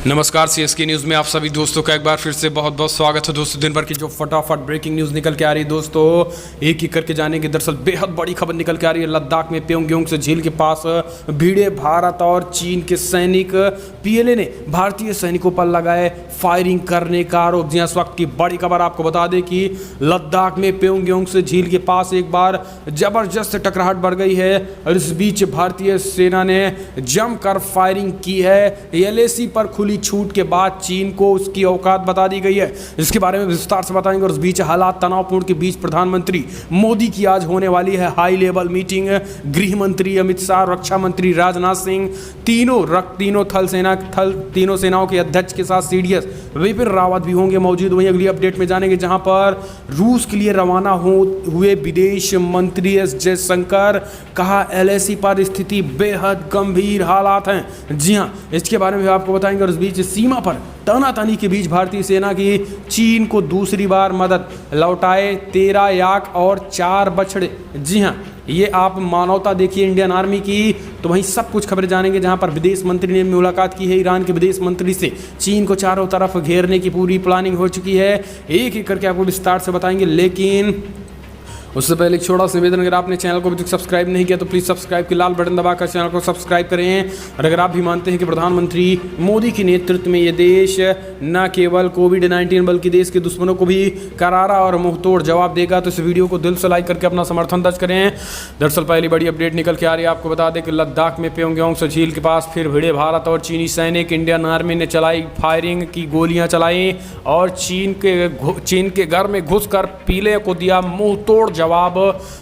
नमस्कार CSK news में आप सभी दोस्तों का एक बार फिर से बहुत बहुत स्वागत है। दोस्तों दिन भर की जो फटाफट ब्रेकिंग न्यूज़ निकल के आ रही है दोस्तों, एक एक करके जानेंगे। दरअसल बेहद बड़ी खबर निकल के आ रही है। लद्दाख में प्योंगयांग से झील के पास भिड़े भारत और चीन के सैनिक। पीएलए ने भारतीय सैनिकों पर लगाए फायरिंग करने का आरोप। जी इस वक्त की बड़ी खबर आपको बता दें कि लद्दाख में प्योंगयांग से झील के पास एक बार जबरदस्त टकराहट बढ़ गई है और इस बीच भारतीय सेना ने जमकर फायरिंग की है। एलएसी पर खुली छूट के बाद चीन को उसकी औकात बता दी गई है। इसके बारे में विस्तार से बताएंगे। और इस बीच हालात तनावपूर्ण के बीच प्रधानमंत्री मोदी की आज होने वाली है हाई लेवल मीटिंग। गृह मंत्री अमित शाह, रक्षा मंत्री राजनाथ सिंह, तीनों सेनाओं के अध्यक्ष के साथ सीडीएस विपिन रावत भी होंगे मौजूद। वहीं अगली अपडेट में जानेंगे जहां पर रूस के लिए रवाना हुए विदेश मंत्री एस जयशंकर। कहा एलएसी पर स्थिति बेहद गंभीर हालात हैं। जी हां, इसके बारे में आपको बताएंगे। और इस बीच सीमा पर तनातनी के बीच भारतीय सेना की चीन को दूसरी बार मदद, लौटाए 13 याक और 4 बछड़े। जी हां, ये आप मानवता देखिए इंडियन आर्मी की। तो वहीं सब कुछ खबरें जानेंगे जहां पर विदेश मंत्री ने मुलाकात की है ईरान के विदेश मंत्री से। चीन को चारों तरफ घेरने की पूरी प्लानिंग हो चुकी है। एक एक करके आपको विस्तार से बताएंगे, लेकिन उससे पहले एक छोटा सा निवेदन, अगर आपने चैनल को अभी तक सब्सक्राइब नहीं किया तो प्लीज़ सब्सक्राइब के लाल बटन दबाकर चैनल को सब्सक्राइब करें। और अगर आप भी मानते हैं कि प्रधानमंत्री मोदी के नेतृत्व में ये देश न केवल कोविड-19 बल्कि देश के दुश्मनों को भी करारा और मुंहतोड़ जवाब देगा, तो इस वीडियो को दिल से लाइक करके अपना समर्थन दर्ज करें। दरअसल पहली बड़ी अपडेट निकल के आ रही है। आपको बता दें कि लद्दाख में प्योंगयांग से झील के पास फिर भिड़े भारत और चीनी सैनिक। इंडियन आर्मी ने चलाई फायरिंग की गोलियाँ चलाई और चीन के घर में घुसकर पीले को दिया मुंह तोड़ जवाब।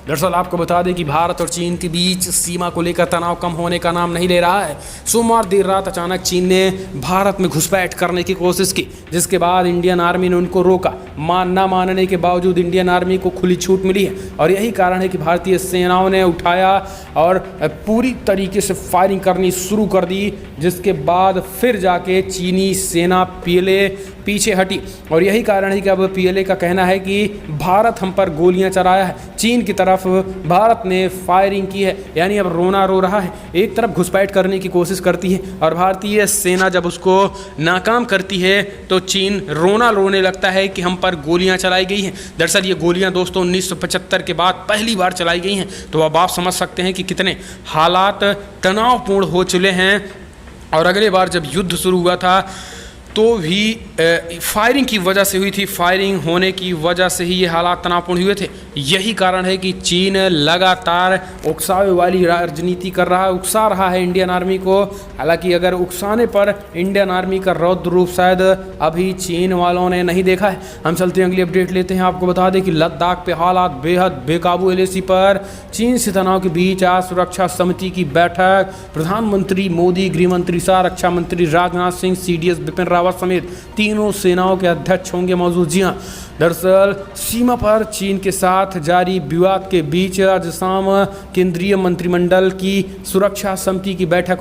दरअसल आपको बता दें कि भारत और चीन के बीच सीमा को लेकर तनाव कम होने का नाम नहीं ले रहा है। सोमवार देर रात अचानक चीन ने भारत में घुसपैठ करने की कोशिश की, जिसके बाद इंडियन आर्मी ने उनको रोका। ना मानने के बावजूद इंडियन आर्मी को खुली छूट मिली है और यही कारण है कि भारतीय सेनाओं ने उठाया और पूरी तरीके से फायरिंग करनी शुरू कर दी, जिसके बाद फिर जाके चीनी सेना पीछे हटी। और यही कारण है कि अब पीएलए का कहना है कि भारत हम पर गोलियां चलाया है, चीन की तरफ भारत ने फायरिंग की है। यानी अब रोना रो रहा है। एक तरफ घुसपैठ करने की कोशिश करती है और भारतीय सेना जब उसको नाकाम करती है तो चीन रोने लगता है कि हम पर गोलियां चलाई गई हैं। दरअसल ये गोलियां दोस्तों 1975 के बाद पहली बार चलाई गई हैं। तो अब आप समझ सकते हैं कि कितने हालात तनावपूर्ण हो चुके हैं। और अगले बार जब युद्ध शुरू हुआ था तो भी फायरिंग की वजह से हुई थी। फायरिंग होने की वजह से ही ये हालात तनावपूर्ण हुए थे। यही कारण है कि चीन लगातार उकसावे वाली राजनीति कर रहा है, उकसा रहा है इंडियन आर्मी को। हालांकि अगर उकसाने पर इंडियन आर्मी का रौद्र रूप शायद अभी चीन वालों ने नहीं देखा है। हम चलते हैं अगली अपडेट लेते हैं। आपको बता दें कि लद्दाख पे हालात बेहद बेकाबू। एलएसी पर चीन से तनाव के बीच आज सुरक्षा समिति की बैठक। प्रधानमंत्री मोदी, गृह मंत्री शाह, रक्षा मंत्री राजनाथ सिंह, सीडीएस विपिन रावत समेत तीनों सेनाओं के अध्यक्ष होंगे मौजूद। जी हां, दरअसल सीमा पर चीन के साथ जारी विवाद के बीच आज शाम केंद्रीय मंत्रिमंडल की सुरक्षा समिति की बैठक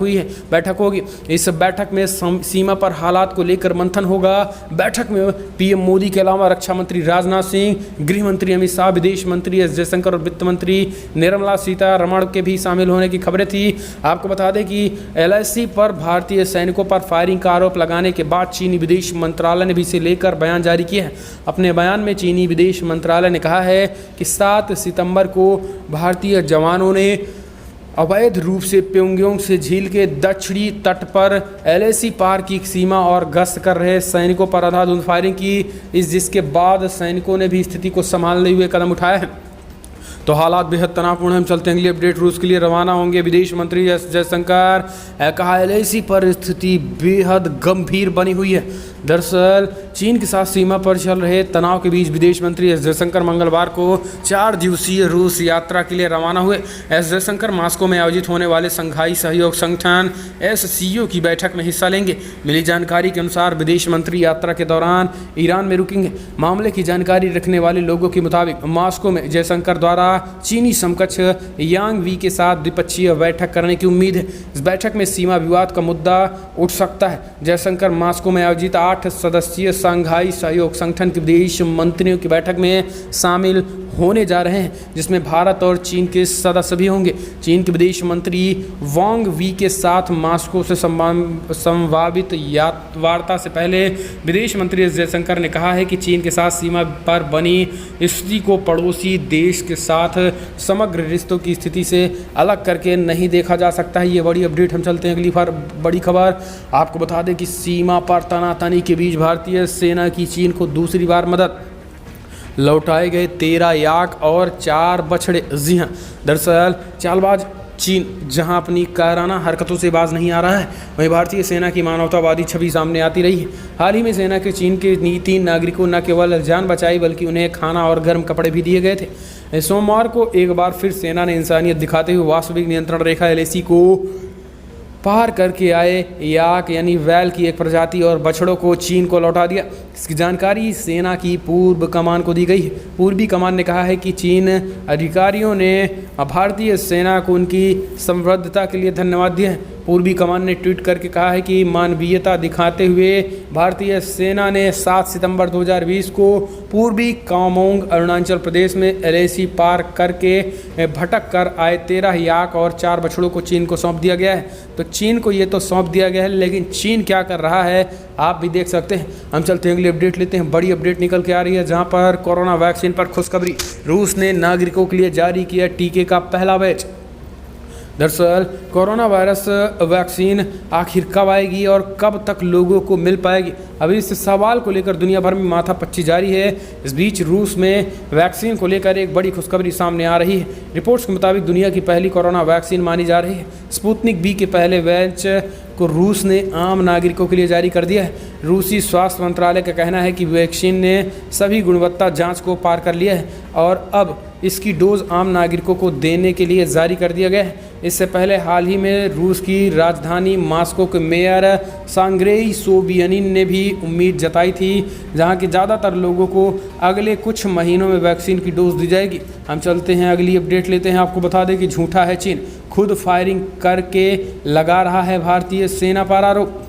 होगी। इस बैठक में सीमा पर हालात को लेकर मंथन होगा। बैठक में पीएम मोदी के अलावा रक्षा मंत्री राजनाथ सिंह, गृह मंत्री अमित शाह, विदेश मंत्री एस जयशंकर और वित्त मंत्री निर्मला सीतारमण के भी शामिल होने की खबरें थी। आपको बता दें कि एलएसी पर भारतीय सैनिकों पर फायरिंग का आरोप लगाने के बाद चीनी विदेश मंत्रालय ने भी इसे लेकर बयान जारी किया है। अपने बयान में चीनी विदेश मंत्रालय ने कहा है कि 7 सितंबर को भारतीय जवानों ने अवैध रूप से प्योंगयांग से झील के दक्षिणी तट पर एलएसी पार की सीमा और गश्त कर रहे सैनिकों पर अंधाधुंध फायरिंग की, जिसके बाद सैनिकों ने भी स्थिति को संभालने हुए कदम उठाया है। तो हालात बेहद तनावपूर्ण हैं। हम चलते हैं अगली अपडेट। रूस के लिए रवाना होंगे विदेश मंत्री एस जयशंकर। कहा एलएसी पर स्थिति बेहद गंभीर बनी हुई है। दरअसल चीन के साथ सीमा पर चल रहे तनाव के बीच विदेश मंत्री एस जयशंकर मंगलवार को 4 दिवसीय रूस यात्रा के लिए रवाना हुए। एस जयशंकर मॉस्को में आयोजित होने वाले संघाई सहयोग संगठन एससीओ की बैठक में हिस्सा लेंगे। मिली जानकारी के अनुसार विदेश मंत्री यात्रा के दौरान ईरान में रुकेंगे। मामले की जानकारी रखने वाले लोगों के मुताबिक मॉस्को में जयशंकर द्वारा चीनी समकक्ष यांग वी के साथ द्विपक्षीय बैठक करने की उम्मीद है। इस बैठक में सीमा विवाद का मुद्दा उठ सकता है। जयशंकर मॉस्को में आयोजित 8 सदस्यीय संघाई सहयोग संगठन के विदेश मंत्रियों की बैठक में शामिल होने जा रहे हैं, जिसमें भारत और चीन के सदस्य भी होंगे। चीन के विदेश मंत्री वांग वी के साथ मॉस्को से संभावित वार्ता से पहले विदेश मंत्री एस जयशंकर ने कहा है कि चीन के साथ सीमा पर बनी स्थिति को पड़ोसी देश के साथ समग्र रिश्तों की स्थिति से अलग करके नहीं देखा जा सकता है। ये बड़ी अपडेट। हम चलते हैं अगली बड़ी खबर। आपको बता दें कि सीमा पर तनातनी के बीच भारतीय सेना की चीन को दूसरी बार मदद, लौटाए गए 13 याक और 4 बछड़े। जी हाँ, दरअसल चालबाज चीन जहां अपनी कायराना हरकतों से बाज नहीं आ रहा है, वहीं भारतीय सेना की मानवतावादी छवि सामने आती रही है। हाल ही में सेना के चीन के 3 नागरिकों न केवल जान बचाई बल्कि उन्हें खाना और गर्म कपड़े भी दिए गए थे। सोमवार को एक बार फिर सेना ने इंसानियत दिखाते हुए वास्तविक नियंत्रण रेखा LAC को पार करके आए याक यानी वैल की एक प्रजाति और बछड़ों को चीन को लौटा दिया। इसकी जानकारी सेना की पूर्व कमान को दी गई है। पूर्वी कमान ने कहा है कि चीन अधिकारियों ने भारतीय सेना को उनकी संवद्धता के लिए धन्यवाद दिया है। पूर्वी कमान ने ट्वीट करके कहा है कि मानवीयता दिखाते हुए भारतीय सेना ने 7 सितंबर 2020 को पूर्वी कामोंग अरुणाचल प्रदेश में LAC पार करके भटक कर आए 13 याक और 4 बछड़ों को चीन को सौंप दिया गया है। तो चीन को ये तो सौंप दिया गया है, लेकिन चीन क्या कर रहा है आप भी देख सकते हैं। हम चलते हैं अगली अपडेट लेते हैं। बड़ी अपडेट निकल के आ रही है, जहां पर कोरोना वैक्सीन पर खुशखबरी। रूस ने नागरिकों के लिए जारी किया टीके का पहला बैच। दरअसल कोरोना वायरस वैक्सीन आखिर कब आएगी और कब तक लोगों को मिल पाएगी, अभी इस सवाल को लेकर दुनिया भर में माथापच्ची जारी है। इस बीच रूस में वैक्सीन को लेकर एक बड़ी खुशखबरी सामने आ रही है। रिपोर्ट्स के मुताबिक दुनिया की पहली कोरोना वैक्सीन मानी जा रही है। स्पुतनिक V के पहले बैच को रूस ने आम नागरिकों के लिए जारी कर दिया है। रूसी स्वास्थ्य मंत्रालय का कहना है कि वैक्सीन ने सभी गुणवत्ता जांच को पार कर लिया है और अब इसकी डोज आम नागरिकों को देने के लिए जारी कर दिया गया है। इससे पहले हाल ही में रूस की राजधानी मॉस्को के मेयर सांग्रेई सोबियानिन ने भी उम्मीद जताई थी, जहां के ज़्यादातर लोगों को अगले कुछ महीनों में वैक्सीन की डोज दी जाएगी। हम चलते हैं अगली अपडेट लेते हैं। आपको बता दें कि झूठा है चीन, खुद फायरिंग करके लगा रहा है भारतीय सेना पर आरोप।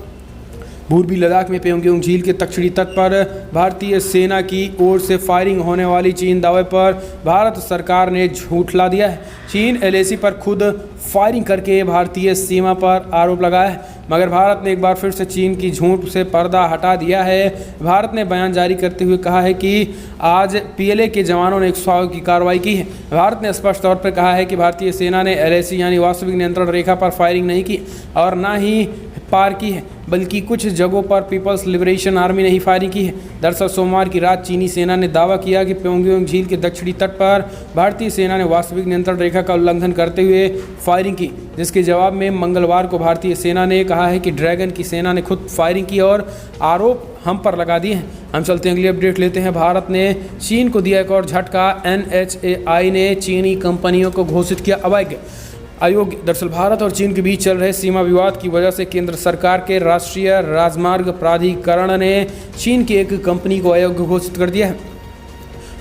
पूर्वी लद्दाख में पेंगोंग झील के दक्षिणी तट पर भारतीय सेना की ओर से फायरिंग होने वाली चीन दावे पर भारत सरकार ने झूठला दिया है। चीन LAC पर खुद फायरिंग करके भारतीय सीमा पर आरोप लगाया है, मगर भारत ने एक बार फिर से चीन की झूठ से पर्दा हटा दिया है। भारत ने बयान जारी करते हुए कहा है कि आज PLA के जवानों ने 100 की कार्रवाई की है। भारत ने स्पष्ट तौर पर कहा है कि भारतीय सेना ने LAC यानी वास्तविक नियंत्रण रेखा पर फायरिंग नहीं की और न ही पार की है, बल्कि कुछ जगहों पर पीपल्स लिबरेशन आर्मी ने ही फायरिंग की है। दरअसल सोमवार की रात चीनी सेना ने दावा किया कि पेंगोंग झील के दक्षिणी तट पर भारतीय सेना ने वास्तविक नियंत्रण रेखा का उल्लंघन करते हुए फायरिंग की, जिसके जवाब में मंगलवार को भारतीय सेना ने कहा है कि ड्रैगन की सेना ने खुद फायरिंग की और आरोप हम पर लगा दिए हैं। हम चलते हैं अगली अपडेट लेते हैं। भारत ने चीन को दिया एक और झटका। NHAI ने चीनी कंपनियों को घोषित किया अयोग्य। दरअसल भारत और चीन के बीच चल रहे सीमा विवाद की वजह से केंद्र सरकार के राष्ट्रीय राजमार्ग प्राधिकरण ने चीन की एक कंपनी को अयोग्य घोषित कर दिया है।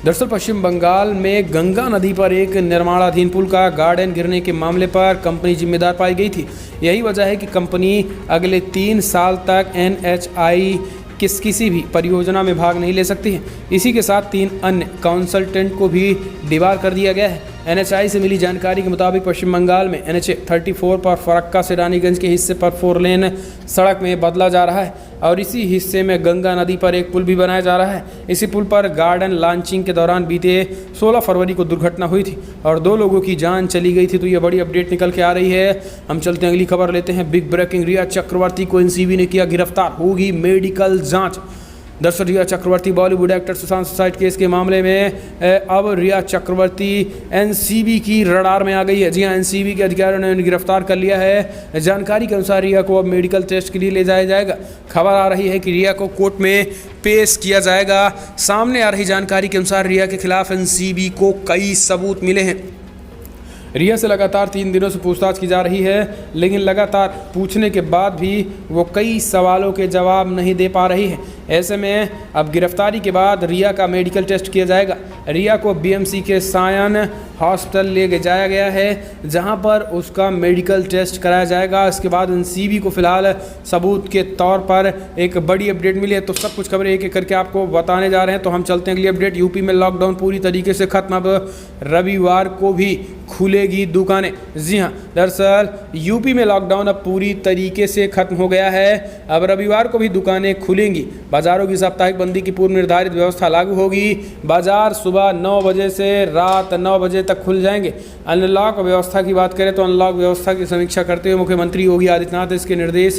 दरअसल पश्चिम बंगाल में गंगा नदी पर एक निर्माणाधीन पुल का गार्डन गिरने के मामले पर कंपनी जिम्मेदार पाई गई थी। यही वजह है कि कंपनी अगले 3 साल तक NHAI किसी भी परियोजना में भाग नहीं ले सकती है। इसी के साथ 3 अन्य कंसल्टेंट को भी डिबार कर दिया गया है। NHAI से मिली जानकारी के मुताबिक पश्चिम बंगाल में NH 34 पर फरक्का से रानीगंज के हिस्से पर 4 लेन सड़क में बदला जा रहा है और इसी हिस्से में गंगा नदी पर एक पुल भी बनाया जा रहा है। इसी पुल पर गार्डन लॉन्चिंग के दौरान बीते 16 फरवरी को दुर्घटना हुई थी और 2 लोगों की जान चली गई थी। तो ये बड़ी अपडेट निकल के आ रही है। हम चलते हैं अगली खबर लेते हैं। बिग ब्रेकिंग, रिया चक्रवर्ती को NCB ने किया गिरफ्तार, होगी मेडिकल जाँच। दरअसल Rhea Chakraborty Bollywood actor Sushant suicide case के मामले में अब रिया चक्रवर्ती NCB की रडार में आ गई है। जी हाँ, NCB के अधिकारियों ने उन्हें गिरफ्तार कर लिया है। जानकारी के अनुसार रिया को अब मेडिकल टेस्ट के लिए ले जाया जाएगा। खबर आ रही है कि रिया को कोर्ट में पेश किया जाएगा। सामने आ रही जानकारी के अनुसार रिया के खिलाफ NCB को कई सबूत मिले हैं। रिया से लगातार 3 दिनों से पूछताछ की जा रही है, लेकिन लगातार पूछने के बाद भी वो कई सवालों के जवाब नहीं दे पा रही है। ऐसे में अब गिरफ्तारी के बाद रिया का मेडिकल टेस्ट किया जाएगा। रिया को बीएमसी के सायन हॉस्पिटल ले जाया गया है, जहां पर उसका मेडिकल टेस्ट कराया जाएगा। इसके बाद एनसीबी को फिलहाल सबूत के तौर पर एक बड़ी अपडेट मिली है। तो सब कुछ खबरें एक एक करके आपको बताने जा रहे हैं। तो हम चलते हैं अगली अपडेट। यूपी में लॉकडाउन पूरी तरीके से खत्म, अब रविवार को भी खुलेगी दुकानें। जी हाँ, दरअसल यूपी में लॉकडाउन अब पूरी तरीके से खत्म हो गया है। अब रविवार को भी दुकानें खुलेंगी। बाजारों की साप्ताहिक बंदी की पूर्व निर्धारित व्यवस्था लागू होगी। बाजार सुबह 9 बजे से रात 9 बजे तक खुल जाएंगे। अनलॉक व्यवस्था की बात करें तो अनलॉक व्यवस्था की समीक्षा करते हुए मुख्यमंत्री योगी आदित्यनाथ इसके निर्देश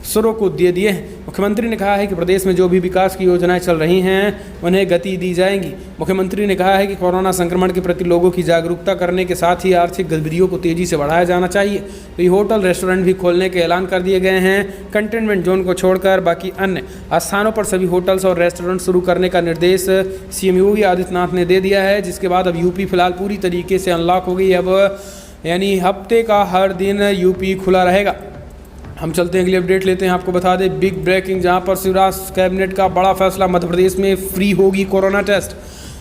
सुरों को दे दिए हैं। मुख्यमंत्री ने कहा है कि प्रदेश में जो भी विकास की योजनाएं चल रही हैं उन्हें गति दी जाएंगी। मुख्यमंत्री ने कहा है कि कोरोना संक्रमण के प्रति लोगों की जागरूकता करने के साथ ही आर्थिक गतिविधियों को तेजी से बढ़ाया जाना चाहिए। तो ये होटल रेस्टोरेंट भी खोलने के ऐलान कर दिए गए हैं। कंटेनमेंट जोन को छोड़कर बाकी अन्य स्थानों पर सभी होटल्स और रेस्टोरेंट शुरू करने का निर्देश सीएम योगी आदित्यनाथ ने दे दिया है, जिसके बाद अब यूपी फिलहाल पूरी तरीके से अनलॉक हो गई। अब यानी हफ्ते का हर दिन यूपी खुला रहेगा। हम चलते हैं अगली अपडेट लेते हैं। आपको बता दें बिग ब्रेकिंग, जहां पर शिवराज कैबिनेट का बड़ा फैसला, मध्य प्रदेश में फ्री होगी कोरोना टेस्ट।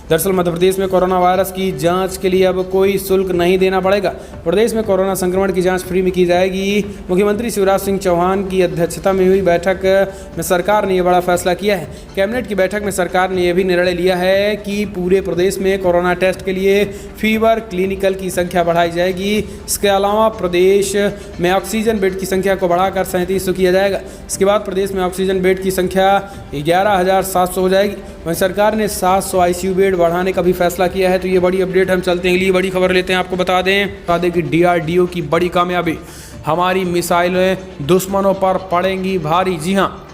दरअसल मध्य प्रदेश में कोरोना वायरस की जांच के लिए अब कोई शुल्क नहीं देना पड़ेगा। प्रदेश में कोरोना संक्रमण की जांच फ्री में की जाएगी। मुख्यमंत्री शिवराज सिंह चौहान की अध्यक्षता में हुई बैठक में सरकार ने यह बड़ा फैसला किया है। कैबिनेट की बैठक में सरकार ने यह भी निर्णय लिया है कि पूरे प्रदेश में कोरोना टेस्ट के लिए फीवर क्लिनिकल की संख्या बढ़ाई जाएगी। इसके अलावा प्रदेश में ऑक्सीजन बेड की संख्या को बढ़ाकर 3700 किया जाएगा। इसके बाद प्रदेश में ऑक्सीजन बेड की संख्या 11,700 हो जाएगी। वहीं सरकार ने 700 आईसीयू बेड बढ़ाने का भी फैसला किया है। तो ये बड़ी अपडेट। हम चलते हैं अगली बड़ी खबर लेते हैं। आपको बता दें कि डीआरडीओ की बड़ी कामयाबी, हमारी मिसाइलें दुश्मनों पर पड़ेंगी भारी। जी हाँ,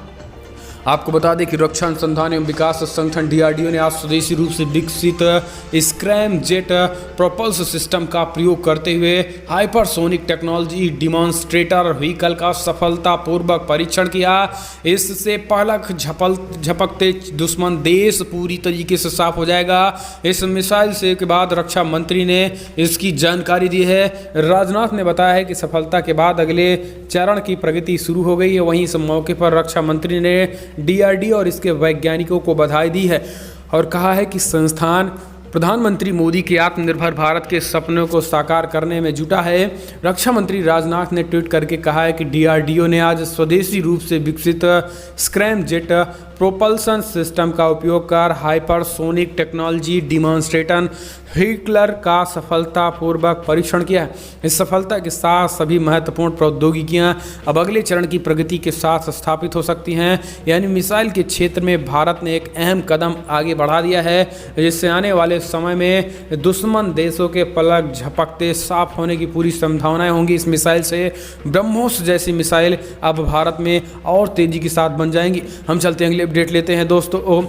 आपको बता दें कि रक्षा अनुसंधान एवं विकास संगठन डीआरडीओ ने आज स्वदेशी रूप से विकसित स्क्रैम जेट प्रोपल्स सिस्टम का प्रयोग करते हुए हाइपरसोनिक टेक्नोलॉजी डिमॉन्स्ट्रेटर व्हीकल का सफलतापूर्वक परीक्षण किया। इससे पलक झपकते दुश्मन देश पूरी तरीके से साफ हो जाएगा। इस मिसाइल से के बाद रक्षा मंत्री ने इसकी जानकारी दी है। राजनाथ ने बताया है कि सफलता के बाद अगले चरण की प्रगति शुरू हो गई है। वहीं इस मौके पर रक्षा मंत्री ने डीआरडीओ और इसके वैज्ञानिकों को बधाई दी है और कहा है कि संस्थान प्रधानमंत्री मोदी के आत्मनिर्भर भारत के सपनों को साकार करने में जुटा है। रक्षा मंत्री राजनाथ ने ट्वीट करके कहा है कि डीआरडीओ ने आज स्वदेशी रूप से विकसित स्क्रैम जेट प्रोपल्सन सिस्टम का उपयोग कर हाइपरसोनिक टेक्नोलॉजी डिमॉन्स्ट्रेटर व्हीकलर का सफलतापूर्वक परीक्षण किया है। इस सफलता के साथ सभी महत्वपूर्ण प्रौद्योगिकियां अब अगले चरण की प्रगति के साथ स्थापित हो सकती हैं। यानी मिसाइल के क्षेत्र में भारत ने एक अहम कदम आगे बढ़ा दिया है, जिससे आने वाले समय में दुश्मन देशों के पलक झपकते साफ होने की पूरी संभावनाएं होंगी। इस मिसाइल से ब्रह्मोस जैसी मिसाइल अब भारत में और तेजी के साथ बन जाएंगी। हम चलते हैं अगली अपडेट लेते हैं दोस्तों।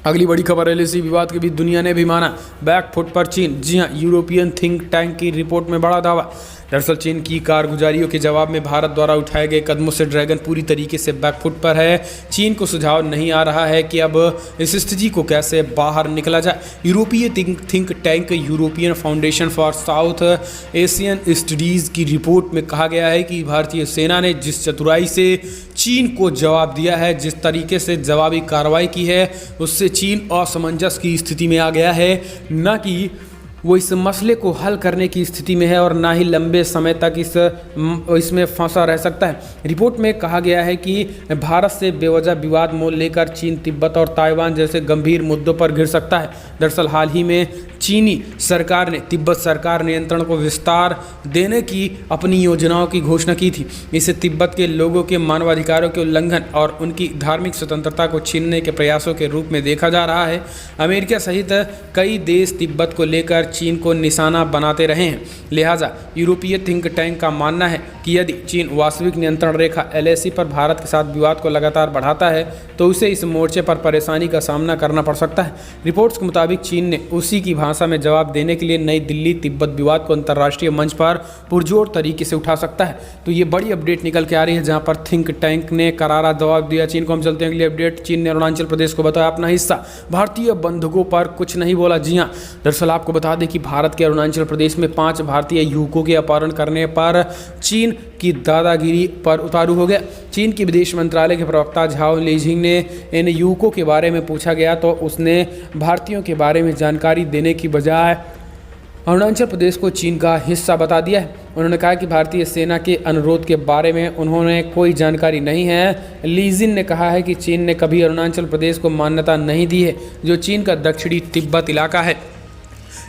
अगली बड़ी खबर एलएसी विवाद के बीच दुनिया ने भी माना बैकफुट पर चीन। जी हां, यूरोपियन थिंक टैंक की रिपोर्ट में बड़ा दावा। दरअसल चीन की कारगुजारियों के जवाब में भारत द्वारा उठाए गए कदमों से ड्रैगन पूरी तरीके से बैकफुट पर है। चीन को सुझाव नहीं आ रहा है कि अब इस स्थिति को कैसे बाहर निकला जाए। यूरोपीय think tank European foundation for south Asian studies की रिपोर्ट में कहा गया है कि भारतीय सेना ने जिस चतुराई से चीन को जवाब दिया है, जिस तरीके से जवाबी कार्रवाई की है, उससे चीन असमंजस की स्थिति में आ गया है। न कि वो इस मसले को हल करने की स्थिति में है और ना ही लंबे समय तक इसमें फंसा रह सकता है। रिपोर्ट में कहा गया है कि भारत से बेवजह विवाद मोल लेकर चीन तिब्बत और ताइवान जैसे गंभीर मुद्दों पर घिर सकता है। दरअसल हाल ही में चीनी सरकार ने तिब्बत सरकार नियंत्रण को विस्तार देने की अपनी योजनाओं की घोषणा की थी। इसे तिब्बत के लोगों के मानवाधिकारों के उल्लंघन और उनकी धार्मिक स्वतंत्रता को छीनने के प्रयासों के रूप में देखा जा रहा है। अमेरिका सहित कई देश तिब्बत को लेकर चीन को निशाना बनाते रहे हैं। लिहाजा यूरोपीय थिंक टैंक का मानना है कि यदि चीन वास्तविक नियंत्रण रेखा एलएसी पर भारत के साथ विवाद को लगातार बढ़ाता है तो उसे इस मोर्चे पर परेशानी का सामना करना पड़ सकता है। रिपोर्ट्स के मुताबिक चीन ने उसी की भाषा में जवाब देने के लिए नई दिल्ली तिब्बत विवाद को अंतर्राष्ट्रीय मंच पर पुरजोर तरीके से उठा सकता है। तो ये बड़ी अपडेट निकल के आ रही है जहां पर थिंक टैंक ने करारा जवाब दिया चीन को। हम चलते हैं अगली अपडेट। चीन ने अरुणाचल प्रदेश को बताया अपना हिस्सा, भारतीय बंधुओं पर कुछ नहीं बोला। जी हाँ, दरअसल आपको बता दें कि भारत के अरुणाचल प्रदेश में 5 भारतीय युवकों के अपहरण करने पर चीन की दादागिरी पर उतारू हो गया। चीन के विदेश मंत्रालय के प्रवक्ता झाओ लिजिंग ने इन युवकों के बारे में पूछा गया तो उसने भारतीयों के बारे में जानकारी देने की बजाय अरुणाचल प्रदेश को चीन का हिस्सा बता दिया है। उन्होंने कहा कि भारतीय सेना के अनुरोध के बारे में उन्होंने कोई जानकारी नहीं है। लीजिन ने कहा है कि चीन ने कभी अरुणाचल प्रदेश को मान्यता नहीं दी है, जो चीन का दक्षिणी तिब्बत इलाका है।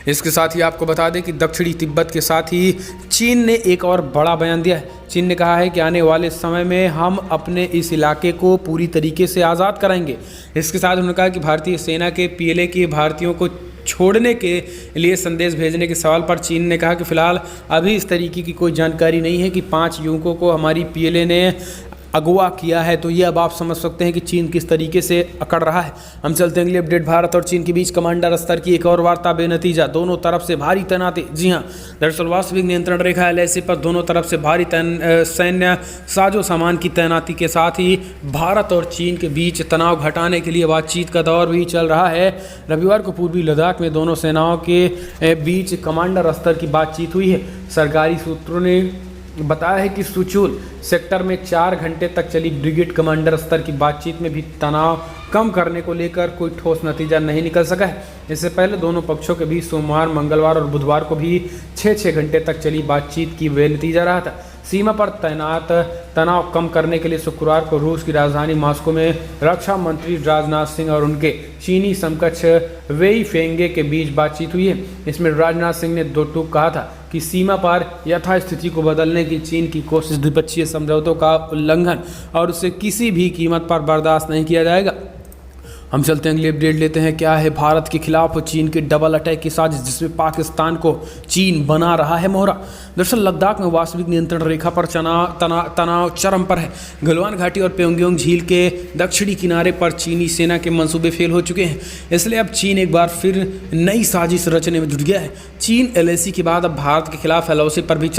इसके साथ ही आपको बता दें कि दक्षिणी तिब्बत के साथ ही चीन ने एक और बड़ा बयान दिया है। चीन ने कहा है कि आने वाले समय में हम अपने इस इलाके को पूरी तरीके से आज़ाद कराएंगे। इसके साथ उन्होंने कहा कि भारतीय सेना के पीएलए के भारतीयों को छोड़ने के लिए संदेश भेजने के सवाल पर चीन ने कहा कि फिलहाल अभी इस तरीके की कोई जानकारी नहीं है कि 5 युवकों को हमारी पीएलए ने अगवा किया है। तो ये अब आप समझ सकते हैं कि चीन किस तरीके से अकड़ रहा है। हम चलते हैं अगली अपडेट। भारत और चीन के बीच कमांडर स्तर की एक और वार्ता बेनतीजा, दोनों तरफ से भारी तैनाती। जी हां, दरअसल वास्तविक नियंत्रण रेखा एलएसी पर दोनों तरफ से भारी सैन्य साजो सामान की तैनाती के साथ ही भारत और चीन के बीच तनाव घटाने के लिए बातचीत का दौर भी चल रहा है। रविवार को पूर्वी लद्दाख में दोनों सेनाओं के बीच कमांडर स्तर की बातचीत हुई है। सरकारी सूत्रों ने बताया है कि सुचुल सेक्टर में 4 घंटे तक चली ब्रिगेड कमांडर स्तर की बातचीत में भी तनाव कम करने को लेकर कोई ठोस नतीजा नहीं निकल सका है। इससे पहले दोनों पक्षों के बीच सोमवार, मंगलवार और बुधवार को भी 6-6 घंटे तक चली बातचीत की बेनतीजा रहा था। सीमा पर तैनात तनाव कम करने के लिए शुक्रवार को रूस की राजधानी मॉस्को में रक्षा मंत्री राजनाथ सिंह और उनके चीनी समकक्ष वेई फेंगे के बीच बातचीत हुई है। इसमें राजनाथ सिंह ने दो टूक कहा था कि सीमा पर यथास्थिति को बदलने की चीन की कोशिश द्विपक्षीय समझौतों का उल्लंघन और उसे किसी भी कीमत पर बर्दाश्त नहीं किया जाएगा। हम चलते हैं अगली अपडेट लेते हैं। क्या है भारत के खिलाफ चीन के डबल अटैक की साजिश, जिसमें पाकिस्तान को चीन बना रहा है मोहरा। दरअसल लद्दाख में वास्तविक नियंत्रण रेखा पर तनाव चरम पर है। गलवान घाटी और प्योंगयांग झील के दक्षिणी किनारे पर चीनी सेना के मंसूबे फेल हो चुके हैं। इसलिए अब चीन एक बार फिर नई साजिश रचने में जुट गया है। चीन एलएसी के बाद अब भारत के खिलाफ एलओसी पर भी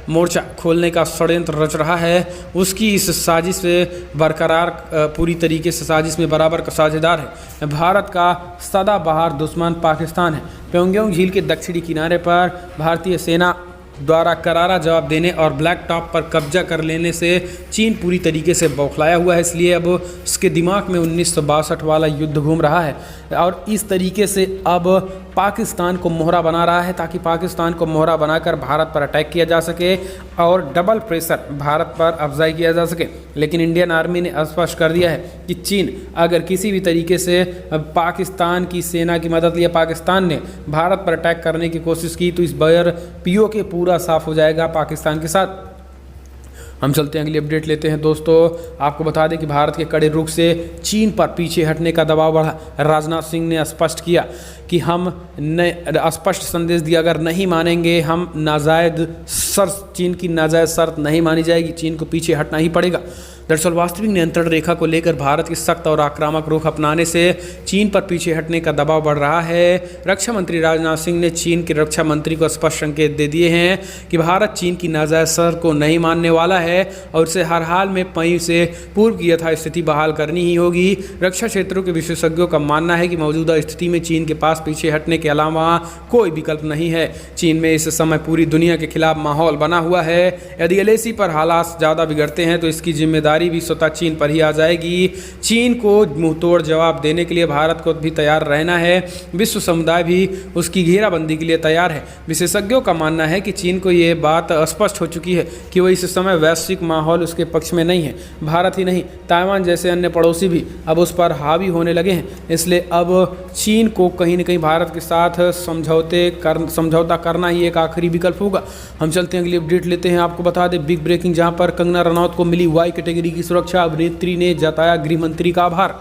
मोर्चा खोलने का षड्यंत्र रच रहा है। उसकी इस साजिश से बरकरार पूरी तरीके से साजिश में बराबर का साझेदार है भारत का सदाबहार दुश्मन पाकिस्तान है। प्योंगयांग झील के दक्षिणी किनारे पर भारतीय सेना द्वारा करारा जवाब देने और ब्लैक टॉप पर कब्जा कर लेने से चीन पूरी तरीके से बौखलाया हुआ है। इसलिए अब उसके दिमाग में 1962 वाला युद्ध घूम रहा है और इस तरीके से अब पाकिस्तान को मोहरा बना रहा है, ताकि पाकिस्तान को मोहरा बनाकर भारत पर अटैक किया जा सके और डबल प्रेशर भारत पर अफजाई किया जा सके। लेकिन इंडियन आर्मी ने स्पष्ट कर दिया है कि चीन अगर किसी भी तरीके से पाकिस्तान की सेना की मदद लिया, पाकिस्तान ने भारत पर अटैक करने की कोशिश की, तो इस बार पीओके पूरा साफ हो जाएगा पाकिस्तान के साथ। हम चलते हैं अगली अपडेट लेते हैं दोस्तों। आपको बता दें कि भारत के कड़े रुख से चीन पर पीछे हटने का दबाव बढ़ा। राजनाथ सिंह ने स्पष्ट किया कि हम स्पष्ट संदेश दिया, अगर नहीं मानेंगे हम नाजायज शर्त, चीन की नाजायज शर्त नहीं मानी जाएगी, चीन को पीछे हटना ही पड़ेगा। दरअसल वास्तविक नियंत्रण रेखा को लेकर भारत की सख्त और आक्रामक रुख अपनाने से चीन पर पीछे हटने का दबाव बढ़ रहा है। रक्षा मंत्री राजनाथ सिंह ने चीन के रक्षा मंत्री को स्पष्ट संकेत दे दिए हैं कि भारत चीन की नाजायज शर्त को नहीं मानने वाला है और उसे हर हाल में पई से पूर्व की यथास्थिति बहाल करनी ही होगी। रक्षा क्षेत्रों के विशेषज्ञों का मानना है कि मौजूदा स्थिति में चीन के पास पीछे हटने के अलावा कोई विकल्प नहीं है। चीन में इस समय पूरी दुनिया के खिलाफ माहौल बना हुआ है। यदि एलएसी पर हालात ज़्यादा बिगड़ते हैं तो इसकी जिम्मेदारी भी स्वतः चीन पर ही आ जाएगी। चीन को मुंहतोड़ जवाब देने के लिए भारत को भी तैयार रहना है। विश्व समुदाय भी उसकी घेराबंदी के लिए तैयार है। विशेषज्ञों का मानना है कि चीन को ये बात स्पष्ट हो चुकी है कि वो इस समय वैश्विक माहौल उसके पक्ष में नहीं है। भारत ही नहीं, ताइवान जैसे अन्य पड़ोसी भी अब उस पर हावी होने लगे हैं। इसलिए अब चीन को कहीं न कहीं भारत के साथ समझौता करना ही एक आखिरी विकल्प होगा। हम चलते हैं अगली अपडेट लेते हैं। आपको बता दें बिग ब्रेकिंग, जहां पर कंगना रनौत को मिली वाई कैटेगरी की सुरक्षा, अभिनेत्री ने जताया गृह मंत्री का आभार।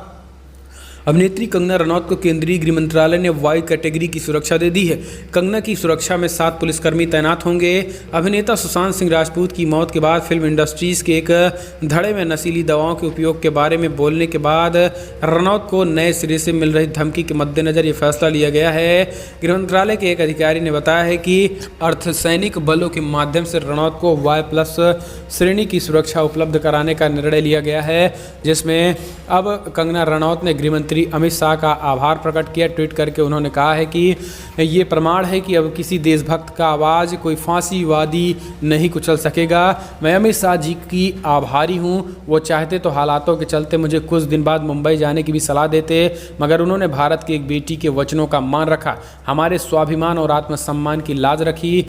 अभिनेत्री कंगना रनौत को केंद्रीय गृह मंत्रालय ने वाई कैटेगरी की सुरक्षा दे दी है। कंगना की सुरक्षा में 7 पुलिसकर्मी तैनात होंगे। अभिनेता सुशांत सिंह राजपूत की मौत के बाद फिल्म इंडस्ट्रीज के एक धड़े में नशीली दवाओं के उपयोग के बारे में बोलने के बाद रनौत को नए सिरे से मिल रही धमकी के मद्देनजर ये फैसला लिया गया है। गृह मंत्रालय के एक अधिकारी ने बताया है कि अर्धसैनिक बलों के माध्यम से रनौत को Y+ श्रेणी की सुरक्षा उपलब्ध कराने का निर्णय लिया गया है, जिसमें अब कंगना रनौत ने गृह मंत्री मंत्री अमित शाह का आभार प्रकट किया। ट्वीट करके उन्होंने कहा है कि ये प्रमाण है कि अब किसी देशभक्त का आवाज़ कोई फांसीवादी नहीं कुचल सकेगा। मैं अमित शाह जी की आभारी हूँ। वो चाहते तो हालातों के चलते मुझे कुछ दिन बाद मुंबई जाने की भी सलाह देते, मगर उन्होंने भारत की एक बेटी के वचनों का मान रखा, हमारे स्वाभिमान और आत्मसम्मान की लाज रखी।